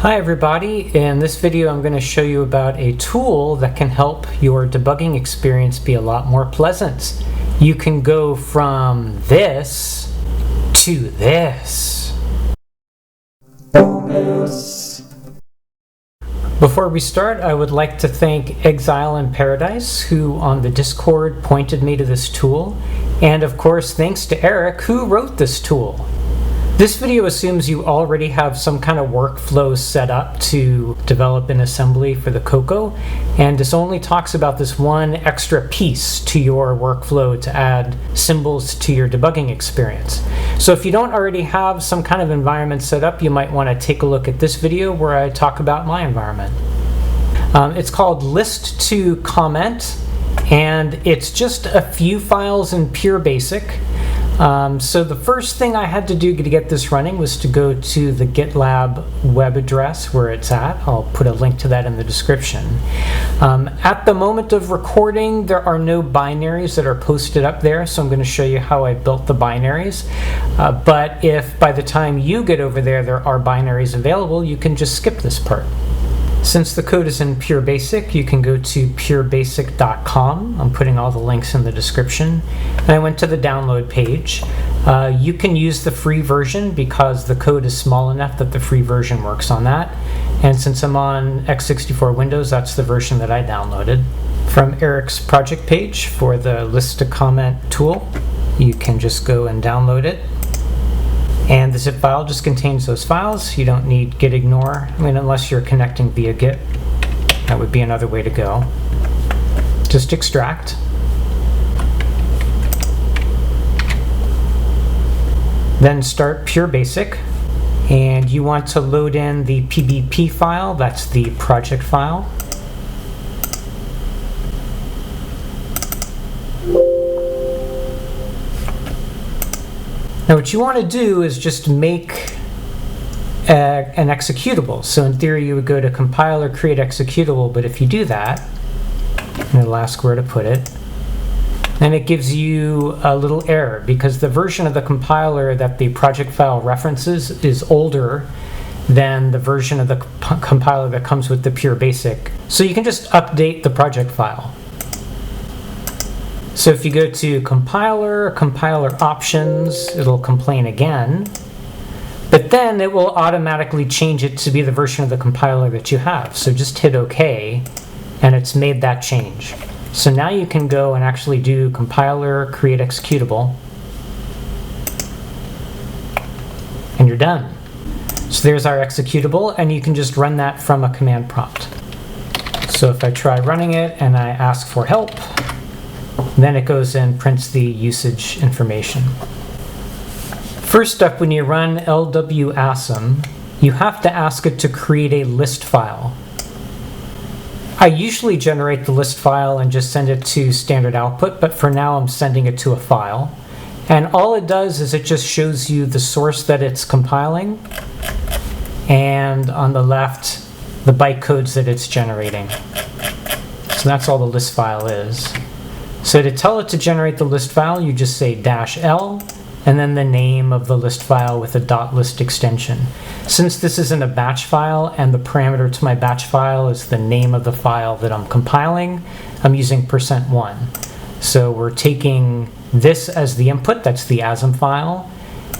Hi everybody, in this video I'm going to show you about a tool that can help your debugging experience be a lot more pleasant. You can go from this to this. Bonus. Before we start, I would like to thank Exile in Paradise, who on the Discord pointed me to this tool, and of course thanks to Eric, who wrote this tool. This video assumes you already have some kind of workflow set up to develop an assembly for the CoCo, and this only talks about this one extra piece to your workflow to add symbols to your debugging experience. So if you don't already have some kind of environment set up, you might want to take a look at this video where I talk about my environment. It's called List to Comment, and it's just a few files in pure BASIC. So the first thing I had to do to get this running was to go to the GitLab web address where it's at. I'll put a link to that in the description. At the moment of recording, there are no binaries that are posted up there, so I'm going to show you how I built the binaries. But if by the time you get over there, there are binaries available, you can just skip this part. Since the code is in Pure Basic, you can go to purebasic.com. I'm putting all the links in the description. And I went to the download page. You can use the free version because the code is small enough that the free version works on that. And since I'm on x64 Windows, that's the version that I downloaded. From Eric's project page for the List to Comment tool, you can just go and download it. And the zip file just contains those files. You don't need git ignore. I mean, unless you're connecting via git. That would be another way to go. Just extract. Then start Pure Basic. And you want to load in the PBP file. That's the project file. Now what you want to do is just make an executable. So in theory you would go to compiler, create executable, but if you do that, and it'll ask where to put it, then it gives you a little error because the version of the compiler that the project file references is older than the version of the compiler that comes with the Pure Basic. So you can just update the project file. So if you go to compiler options, it'll complain again, but then it will automatically change it to be the version of the compiler that you have. So just hit OK, and it's made that change. So now you can go and actually do compiler, create executable, and you're done. So there's our executable, and you can just run that from a command prompt. So if I try running it and I ask for help, then it goes and prints the usage information. First up, when you run lwasm, you have to ask it to create a list file. I usually generate the list file and just send it to standard output, but for now I'm sending it to a file. And all it does is it just shows you the source that it's compiling, and on the left, the bytecodes that it's generating. So that's all the list file is. So to tell it to generate the list file, you just say -l, and then the name of the list file with a .list extension. Since this isn't a batch file, and the parameter to my batch file is the name of the file that I'm compiling, I'm using %1. So we're taking this as the input, that's the ASM file.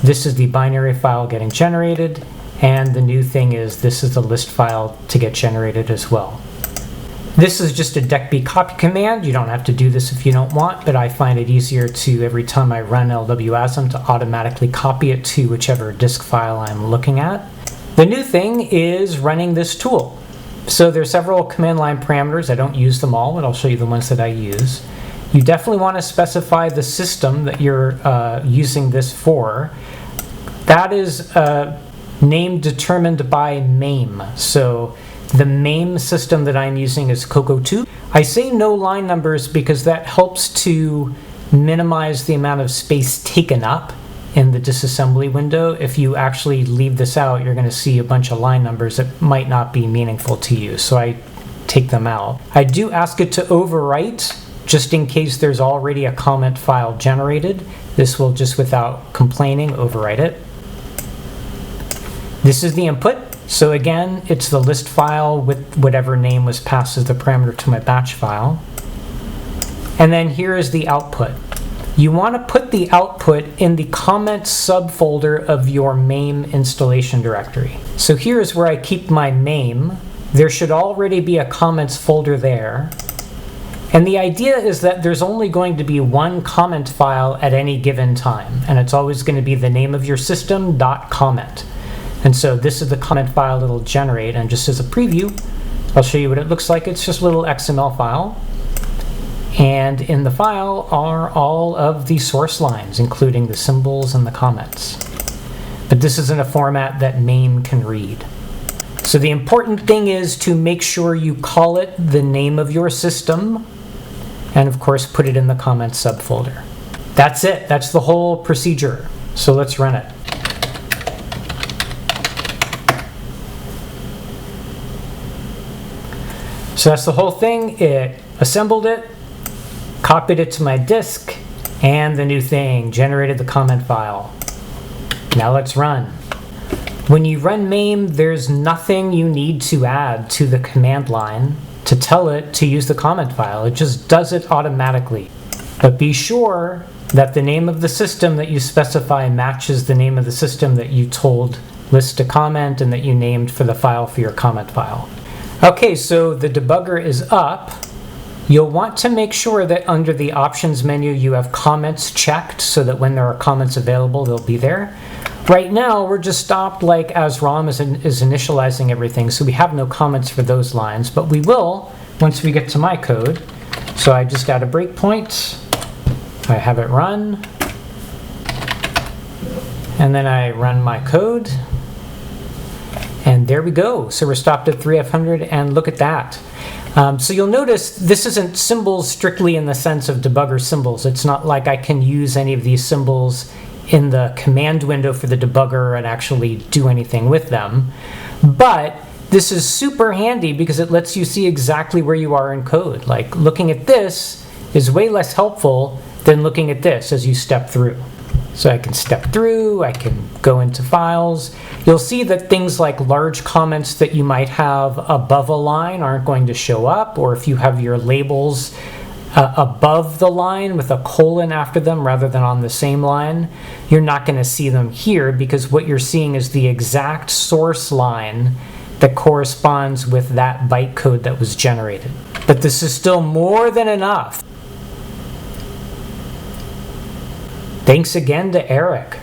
This is the binary file getting generated, and the new thing is this is the list file to get generated as well. This is just a decb copy command. You don't have to do this if you don't want, but I find it easier to, every time I run lwasm, to automatically copy it to whichever disk file I'm looking at. The new thing is running this tool. So there's several command line parameters. I don't use them all, but I'll show you the ones that I use. You definitely want to specify the system that you're using this for. That is name determined by MAME. So the MAME system that I'm using is CoCo 2. I say no line numbers because that helps to minimize the amount of space taken up in the disassembly window. If you actually leave this out, you're going to see a bunch of line numbers that might not be meaningful to you, so I take them out. I do ask it to overwrite, just in case there's already a comment file generated. This will just, without complaining, overwrite it. This is the input. So again, it's the list file with whatever name was passed as the parameter to my batch file. And then here is the output. You want to put the output in the comments subfolder of your MAME installation directory. So here is where I keep my MAME. There should already be a comments folder there. And the idea is that there's only going to be one comment file at any given time. And it's always going to be the name of your system.comment. And so this is the comment file it'll generate. And just as a preview, I'll show you what it looks like. It's just a little XML file. And in the file are all of the source lines, including the symbols and the comments. But this is in a format that MAME can read. So the important thing is to make sure you call it the name of your system, and of course put it in the comments subfolder. That's it. That's the whole procedure. So let's run it. So that's the whole thing. It assembled it, copied it to my disk, and the new thing generated the comment file. Now let's run. When you run MAME, there's nothing you need to add to the command line to tell it to use the comment file. It just does it automatically. But be sure that the name of the system that you specify matches the name of the system that you told list to comment and that you named for the file for your comment file. Okay, so the debugger is up. You'll want to make sure that under the options menu you have comments checked so that when there are comments available they'll be there. Right now we're just stopped like as ROM is initializing everything, so we have no comments for those lines, but we will once we get to my code. So I just add a breakpoint, I have it run, and then I run my code, and there we go. So we're stopped at 300, and look at that. So you'll notice this isn't symbols strictly in the sense of debugger symbols. It's not like I can use any of these symbols in the command window for the debugger and actually do anything with them. But this is super handy because it lets you see exactly where you are in code. Like looking at this is way less helpful than looking at this as you step through. So I can step through, I can go into files. You'll see that things like large comments that you might have above a line aren't going to show up, or if you have your labels above the line with a colon after them rather than on the same line, you're not going to see them here because what you're seeing is the exact source line that corresponds with that bytecode that was generated. But this is still more than enough. Thanks again to Eric.